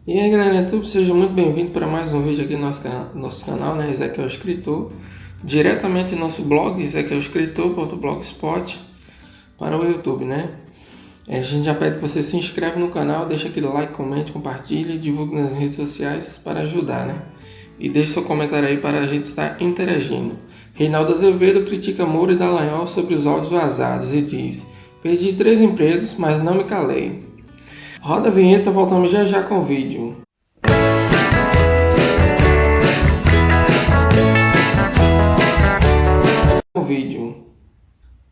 E aí galera do YouTube, seja muito bem-vindo para mais um vídeo aqui no nosso canal, né? Ezequiel Escritor, diretamente do nosso blog, ezequielescritor.blogspot, para o YouTube, né? A gente já pede que você se inscreve no canal, deixa aquele like, comente, compartilhe, divulgue nas redes sociais para ajudar, né? E deixe seu comentário aí para a gente estar interagindo. Reinaldo Azevedo critica Moro e Dallagnol sobre os áudios vazados e diz: perdi 3 empregos, mas não me calei. Roda a vinheta, voltamos já já com o vídeo.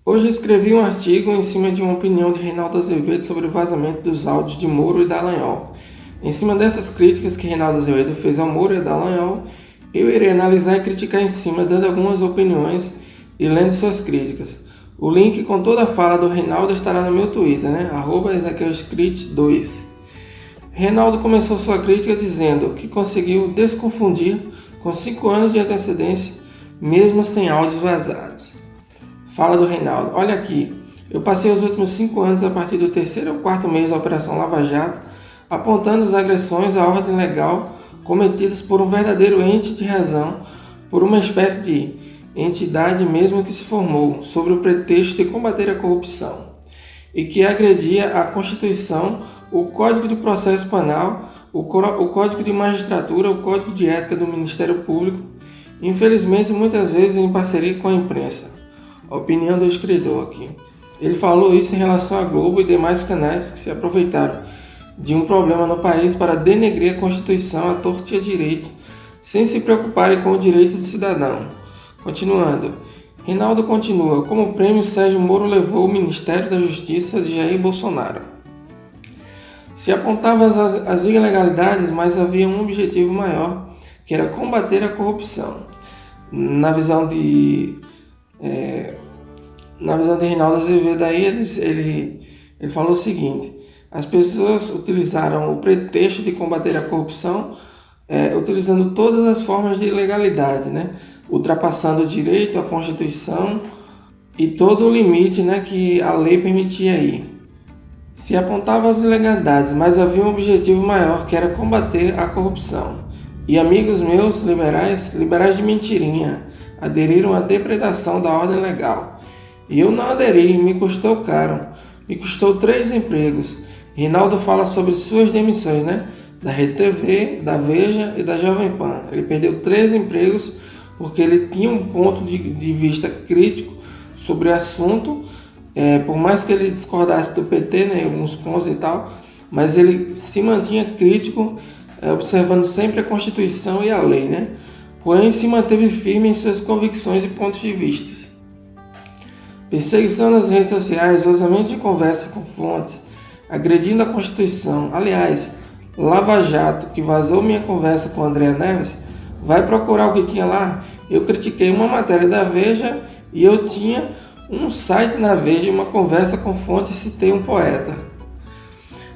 Hoje escrevi um artigo em cima de uma opinião de Reinaldo Azevedo sobre o vazamento dos áudios de Moro e Dallagnol. Em cima dessas críticas que Reinaldo Azevedo fez ao Moro e Dallagnol, eu irei analisar e criticar em cima, dando algumas opiniões e lendo suas críticas. O link com toda a fala do Reinaldo estará no meu Twitter, né? @EzequielScrit2. Reinaldo começou sua crítica dizendo que conseguiu desconfundir com 5 anos de antecedência, mesmo sem áudios vazados. Fala do Reinaldo: olha aqui, eu passei os últimos 5 anos a partir do 3º ou 4º mês da Operação Lava Jato, apontando as agressões à ordem legal cometidas por um verdadeiro ente de razão, por uma espécie de entidade mesmo que se formou, sob o pretexto de combater a corrupção, e que agredia a Constituição, o Código de Processo Penal, o Código de Magistratura, o Código de Ética do Ministério Público, infelizmente muitas vezes em parceria com a imprensa. A opinião do escritor aqui. Ele falou isso em relação à Globo e demais canais que se aproveitaram de um problema no país para denegrir a Constituição à torta e à direito, sem se preocuparem com o direito do cidadão. Continuando, Reinaldo continua: como prêmio, Sérgio Moro levou o Ministério da Justiça de Jair Bolsonaro. Se apontava as ilegalidades, mas havia um objetivo maior, que era combater a corrupção. Na visão de Reinaldo Azevedo, aí ele falou o seguinte: as pessoas utilizaram o pretexto de combater a corrupção, utilizando todas as formas de ilegalidade, né? Ultrapassando o direito, a Constituição e todo o limite, né, que a lei permitia aí. Se apontava as ilegalidades, mas havia um objetivo maior, que era combater a corrupção. E amigos meus liberais de mentirinha, aderiram à depredação da ordem legal. E eu não aderi, me custou caro. Me custou 3 empregos. Reinaldo fala sobre suas demissões, né? Da Rede TV, da Veja e da Jovem Pan. Ele perdeu 3 empregos porque ele tinha um ponto de vista crítico sobre o assunto. Por mais que ele discordasse do PT, né, alguns pontos e tal, mas ele se mantinha crítico, observando sempre a Constituição e a lei, né? Porém, se manteve firme em suas convicções e pontos de vista. Perseguição nas redes sociais, vazamento de conversas com fontes, agredindo a Constituição. Aliás, Lava Jato, que vazou minha conversa com André Neves, vai procurar o que tinha lá. Eu critiquei uma matéria da Veja e eu tinha um site na Veja e uma conversa com fonte e citei um poeta.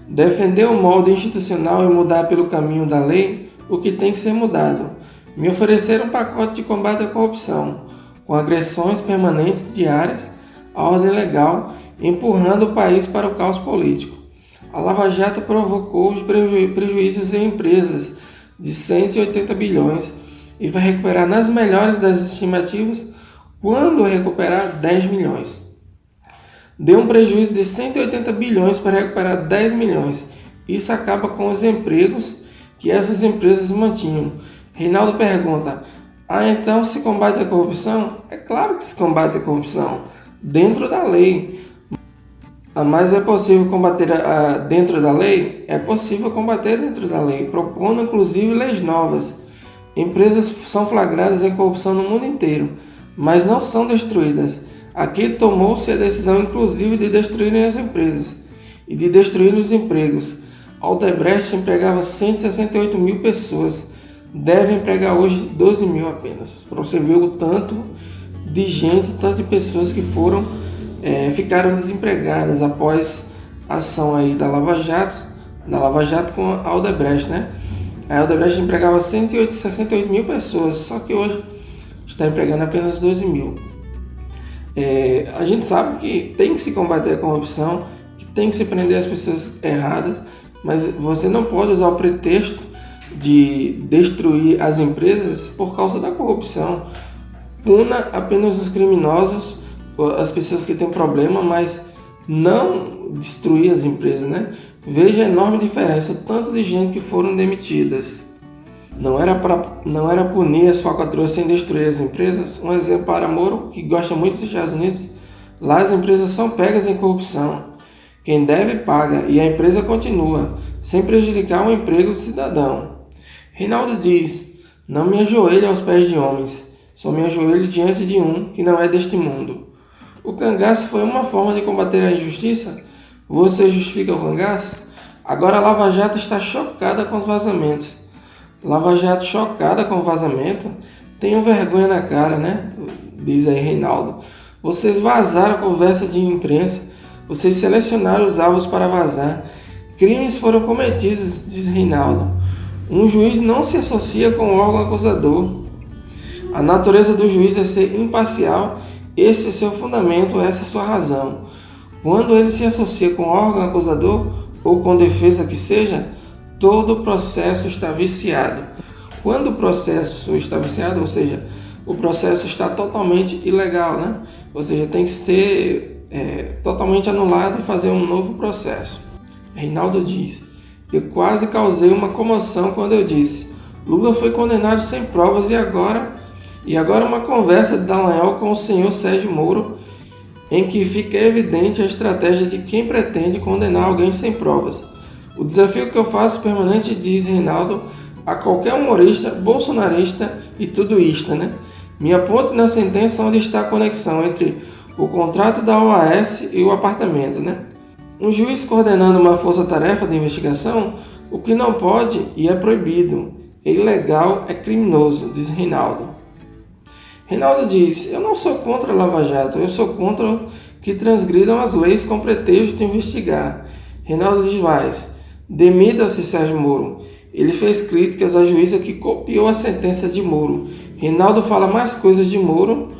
Defender o molde institucional e mudar pelo caminho da lei o que tem que ser mudado. Me ofereceram um pacote de combate à corrupção, com agressões permanentes diárias à ordem legal, empurrando o país para o caos político. A Lava Jato provocou os prejuízos em empresas de 180 bilhões e vai recuperar, nas melhores das estimativas, quando recuperar 10 milhões. Deu um prejuízo de 180 bilhões para recuperar 10 milhões. Isso acaba com os empregos que essas empresas mantinham. Reinaldo pergunta: então se combate a corrupção? É claro que se combate a corrupção, dentro da lei. Mas é possível combater dentro da lei? É possível combater dentro da lei, propondo inclusive leis novas. Empresas são flagradas em corrupção no mundo inteiro, mas não são destruídas. Aqui tomou-se a decisão inclusive de destruírem as empresas e de destruir os empregos. A Odebrecht empregava 168 mil pessoas, deve empregar hoje 12 mil apenas. Para você ver o tanto de gente, tanto de pessoas que ficaram desempregadas após a ação aí da Lava Jato com a Odebrecht, né? A Odebrecht empregava 168 mil pessoas, só que hoje está empregando apenas 12 mil. A gente sabe que tem que se combater a corrupção, que tem que se prender as pessoas erradas, mas você não pode usar o pretexto de destruir as empresas por causa da corrupção. Puna apenas os criminosos, as pessoas que têm problema, mas não destruir as empresas, né? Veja a enorme diferença, o tanto de gente que foram demitidas. Não era punir as falcatruas sem destruir as empresas. Um exemplo para Moro, que gosta muito dos Estados Unidos. Lá as empresas são pegas em corrupção. Quem deve paga e a empresa continua, sem prejudicar o emprego do cidadão. Reinaldo diz: não me ajoelho aos pés de homens, só me ajoelho diante de um que não é deste mundo. O cangaço foi uma forma de combater a injustiça? Você justifica o cangaço? Agora a Lava Jato está chocada com os vazamentos. Lava Jato chocada com o vazamento? Tenham vergonha na cara, né? Diz aí Reinaldo. Vocês vazaram a conversa de imprensa. Vocês selecionaram os alvos para vazar. Crimes foram cometidos, diz Reinaldo. Um juiz não se associa com o órgão acusador. A natureza do juiz é ser imparcial. Esse é seu fundamento, essa é sua razão. Quando ele se associa com o órgão acusador ou com defesa que seja, todo o processo está viciado. Quando o processo está viciado, ou seja, o processo está totalmente ilegal, né? Ou seja, tem que ser totalmente anulado e fazer um novo processo. Reinaldo diz: eu quase causei uma comoção quando eu disse: Lula foi condenado sem provas e agora uma conversa de Dallagnol com o senhor Sérgio Moro, em que fica evidente a estratégia de quem pretende condenar alguém sem provas. O desafio que eu faço permanente, diz Reinaldo, a qualquer humorista, bolsonarista e tudoísta, né? Me aponte na sentença onde está a conexão entre o contrato da OAS e o apartamento, né? Um juiz coordenando uma força-tarefa de investigação, o que não pode e é proibido, é ilegal, é criminoso, diz Reinaldo. Reinaldo diz: eu não sou contra a Lava Jato, eu sou contra que transgridam as leis com pretexto de investigar. Reinaldo diz mais: demita-se Sérgio Moro. Ele fez críticas à juíza que copiou a sentença de Moro. Reinaldo fala mais coisas de Moro.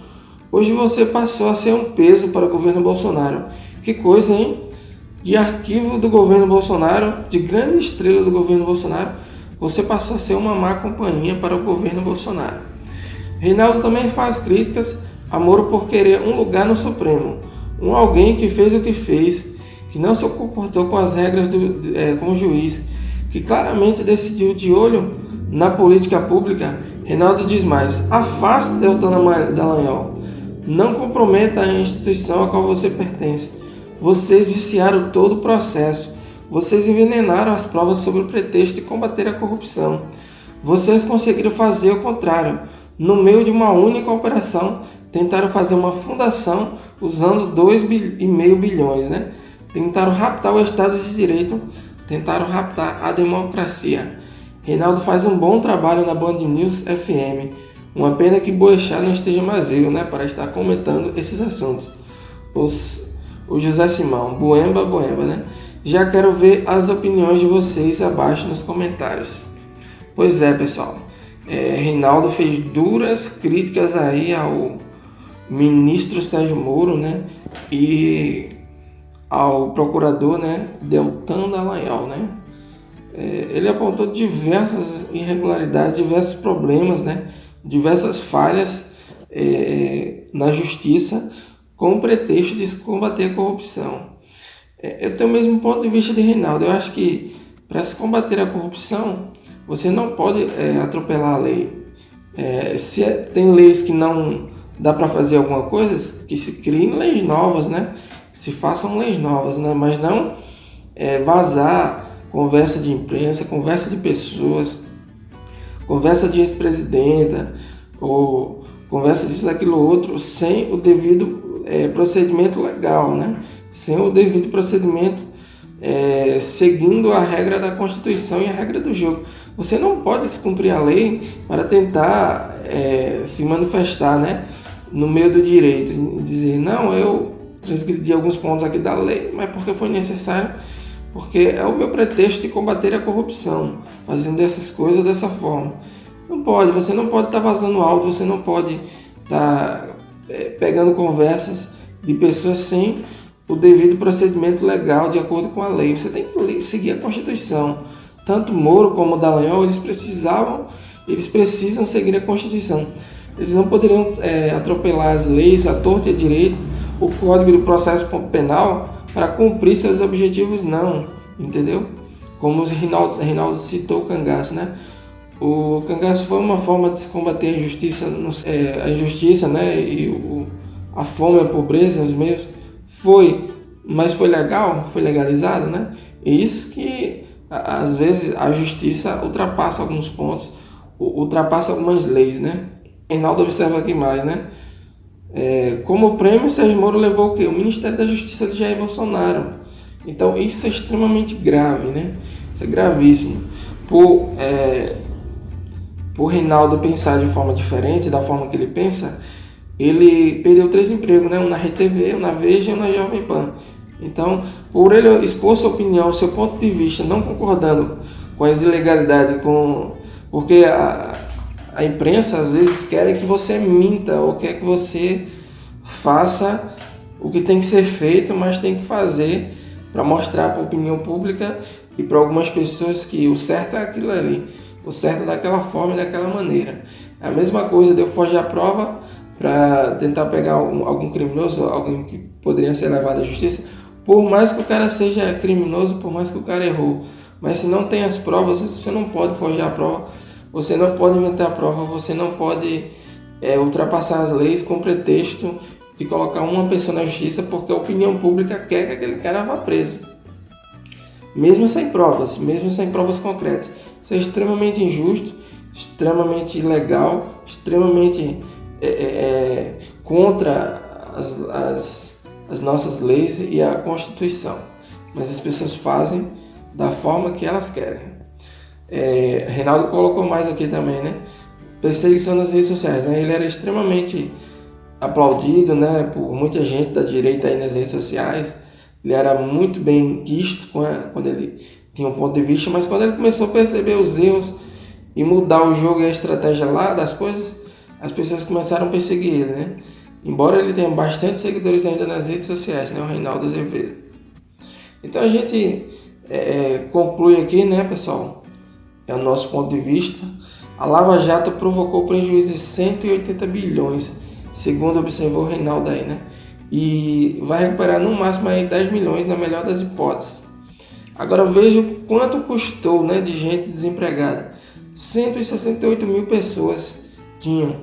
Hoje você passou a ser um peso para o governo Bolsonaro. Que coisa, hein? De arquivo do governo Bolsonaro, de grande estrela do governo Bolsonaro, você passou a ser uma má companhia para o governo Bolsonaro. Reinaldo também faz críticas a Moro por querer um lugar no Supremo. Alguém que fez o que fez, que não se comportou com as regras como juiz, que claramente decidiu de olho na política pública. Reinaldo diz mais: afaste Deltan Dallagnol. Não comprometa a instituição a qual você pertence. Vocês viciaram todo o processo. Vocês envenenaram as provas sob o pretexto de combater a corrupção. Vocês conseguiram fazer o contrário. No meio de uma única operação, tentaram fazer uma fundação usando 2,5 bilhões, né? Tentaram raptar o Estado de Direito, tentaram raptar a democracia. Reinaldo faz um bom trabalho na Band News FM. Uma pena que Boechat não esteja mais vivo, né, para estar comentando esses assuntos. O José Simão, Buemba, né? Já quero ver as opiniões de vocês abaixo nos comentários. Pois é, pessoal. Reinaldo fez duras críticas aí ao ministro Sérgio Moro, né? E ao procurador, né, Deltan Dallagnol, né? Ele apontou diversas irregularidades, diversos problemas, né? Diversas falhas na justiça com o pretexto de combater a corrupção. Eu tenho o mesmo ponto de vista de Reinaldo. Eu acho que para se combater a corrupção, você não pode atropelar a lei. Se tem leis que não dá para fazer alguma coisa, que se criem leis novas, né? Que se façam leis novas, né? Mas não vazar conversa de imprensa, conversa de pessoas, conversa de ex-presidenta, ou conversa disso, daquilo, outro, sem o devido procedimento legal, né? Sem o devido procedimento, seguindo a regra da Constituição e a regra do jogo. Você não pode descumprir a lei para tentar se manifestar, né, no meio do direito, e dizer: não, eu transgredi alguns pontos aqui da lei, mas porque foi necessário, porque é o meu pretexto de combater a corrupção, fazendo essas coisas dessa forma. Não pode, você não pode estar vazando áudio, você não pode estar pegando conversas de pessoas sem o devido procedimento legal de acordo com a lei. Você tem que seguir a Constituição. Tanto Moro como Dallagnol, eles precisam seguir a Constituição. Eles não poderiam atropelar as leis, a torta e a direito, o Código do Processo Penal para cumprir seus objetivos, não, entendeu? Como o Reinaldo citou o cangaço, né? O cangaço foi uma forma de se combater a injustiça, né? E a fome, a pobreza, os meios. Mas foi legal, foi legalizado, né? E isso que, às vezes, a justiça ultrapassa alguns pontos, ultrapassa algumas leis, né? Reinaldo observa aqui mais, né? Como prêmio, Sérgio Moro levou o quê? O Ministério da Justiça de Jair Bolsonaro. Então, isso é extremamente grave, né? Isso é gravíssimo. Por Reinaldo pensar de forma diferente, da forma que ele pensa, ele perdeu 3 empregos, né? Um na RTV, um na Veja e um na Jovem Pan. Então, por ele expor sua opinião, seu ponto de vista, não concordando com as ilegalidades, porque a imprensa às vezes quer que você minta ou quer que você faça o que tem que ser feito, mas tem que fazer para mostrar para a opinião pública e para algumas pessoas que o certo é aquilo ali, o certo é daquela forma e daquela maneira. É a mesma coisa de eu forjar a prova para tentar pegar algum criminoso, alguém que poderia ser levado à justiça, por mais que o cara seja criminoso, por mais que o cara errou. Mas se não tem as provas, você não pode forjar a prova, você não pode inventar a prova, você não pode ultrapassar as leis com pretexto de colocar uma pessoa na justiça porque a opinião pública quer que aquele cara vá preso. Mesmo sem provas concretas. Isso é extremamente injusto, extremamente ilegal, extremamente contra as nossas leis e a Constituição. Mas as pessoas fazem da forma que elas querem. Reinaldo colocou mais aqui também, né? Perseguição nas redes sociais, né? Ele era extremamente aplaudido, né, por muita gente da direita aí nas redes sociais. Ele era muito bem quisto quando ele tinha um ponto de vista, mas quando ele começou a perceber os erros e mudar o jogo e a estratégia lá das coisas, as pessoas começaram a perseguir ele, né? Embora ele tenha bastante seguidores ainda nas redes sociais, né, o Reinaldo Azevedo. Então a gente conclui aqui, né, pessoal, é o nosso ponto de vista. A Lava Jato provocou prejuízo de 180 bilhões, segundo observou o Reinaldo aí, né? E vai recuperar no máximo aí 10 milhões na melhor das hipóteses. Agora veja o quanto custou, né, de gente desempregada. 168 mil pessoas tinham,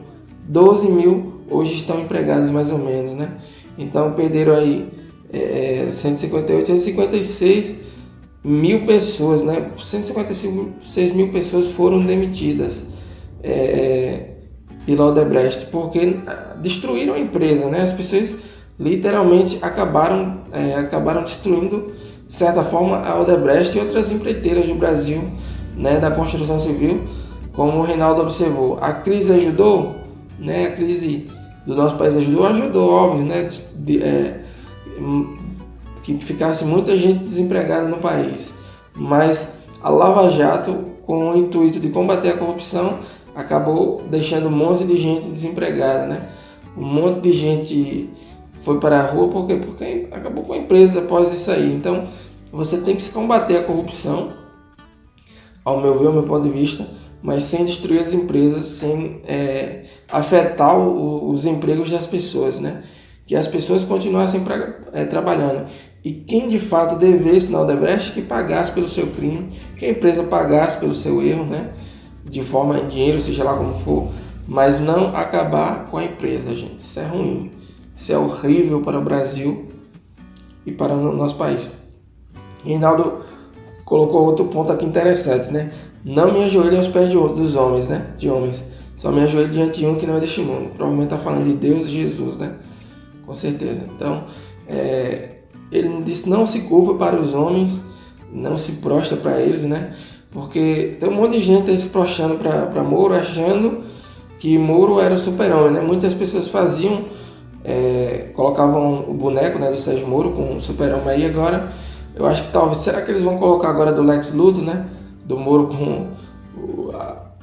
12 mil hoje estão empregadas mais ou menos, né? Então perderam aí 158, 156 mil pessoas, né? 156 mil pessoas foram demitidas pela Odebrecht, porque destruíram a empresa, né? As pessoas literalmente acabaram destruindo, de certa forma, a Odebrecht e outras empreiteiras do Brasil, né, da construção civil, como o Reinaldo observou. A crise ajudou, né? A crise do nosso país ajudou, óbvio, né? Que ficasse muita gente desempregada no país. Mas a Lava Jato, com o intuito de combater a corrupção, acabou deixando um monte de gente desempregada, né? Um monte de gente foi para a rua porque acabou com a empresa após isso aí. Então, você tem que se combater a corrupção, ao meu ver, ao meu ponto de vista, mas sem destruir as empresas, sem afetar os empregos das pessoas, né? Que as pessoas continuassem trabalhando. E quem de fato devesse na Odebrecht, que pagasse pelo seu crime, que a empresa pagasse pelo seu erro, né? De forma em dinheiro, seja lá como for, mas não acabar com a empresa, gente. Isso é ruim. Isso é horrível para o Brasil e para o nosso país. E Reinaldo colocou outro ponto aqui interessante, né? Não me ajoelhe aos pés dos homens, né? De homens. Só me ajoelhe diante de um que não é deste mundo. Provavelmente está falando de Deus e Jesus, né? Com certeza. Então, ele disse: não se curva para os homens, não se prostra para eles, né? Porque tem um monte de gente aí se prostrando para Moro, achando que Moro era o super-homem, né? Muitas pessoas colocavam o boneco, né, do Sérgio Moro com o super-homem aí. Agora, eu acho que talvez, será que eles vão colocar agora do Lex Luthor, né? Do Moro com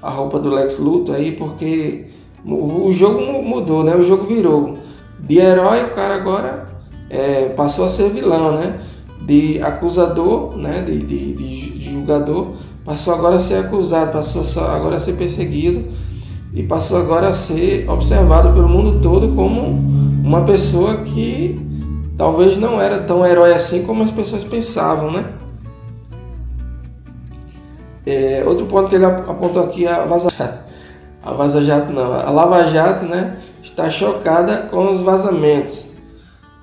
a roupa do Lex Luthor aí, porque o jogo mudou, né? O jogo virou de herói, o cara agora passou a ser vilão, né? De acusador, né? De julgador, passou agora a ser acusado, passou agora a ser perseguido e passou agora a ser observado pelo mundo todo como uma pessoa que talvez não era tão herói assim como as pessoas pensavam, né? Outro ponto que ele apontou aqui é a Vaza Jato não, a Lava Jato, né, está chocada com os vazamentos.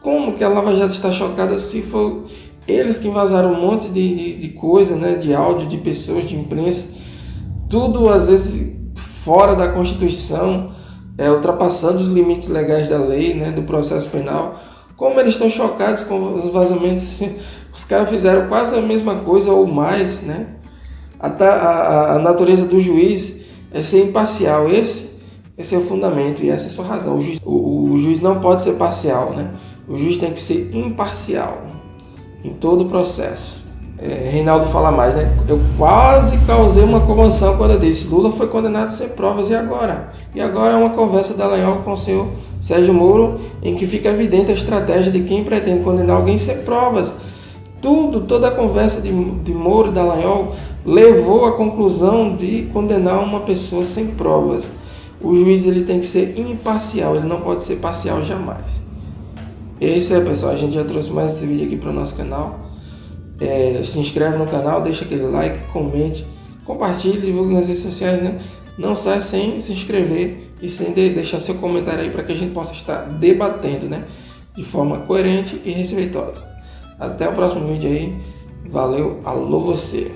Como que a Lava Jato está chocada se for eles que vazaram um monte de coisa, né, de áudio, de pessoas, de imprensa, tudo às vezes fora da Constituição, ultrapassando os limites legais da lei, né, do processo penal. Como eles estão chocados com os vazamentos? Os caras fizeram quase a mesma coisa ou mais, né? A natureza do juiz é ser imparcial. Esse é o fundamento e essa é a sua razão. O juiz não pode ser parcial, né? O juiz tem que ser imparcial em todo o processo. Reinaldo fala mais, né? Eu quase causei uma comoção quando eu disse Lula foi condenado sem provas, e agora? E agora é uma conversa da Dallagnol com o senhor Sérgio Moro, em que fica evidente a estratégia de quem pretende condenar alguém sem provas. Toda a conversa de Moro e Dallagnol levou à conclusão de condenar uma pessoa sem provas. O juiz ele tem que ser imparcial, ele não pode ser parcial jamais. E é isso aí, pessoal, a gente já trouxe mais esse vídeo aqui para o nosso canal. Se inscreve no canal, deixa aquele like, comente, compartilhe, divulgue nas redes sociais, né? Não sai sem se inscrever e sem deixar seu comentário aí para que a gente possa estar debatendo, né? De forma coerente e respeitosa. Até o próximo vídeo aí. Valeu, alô você!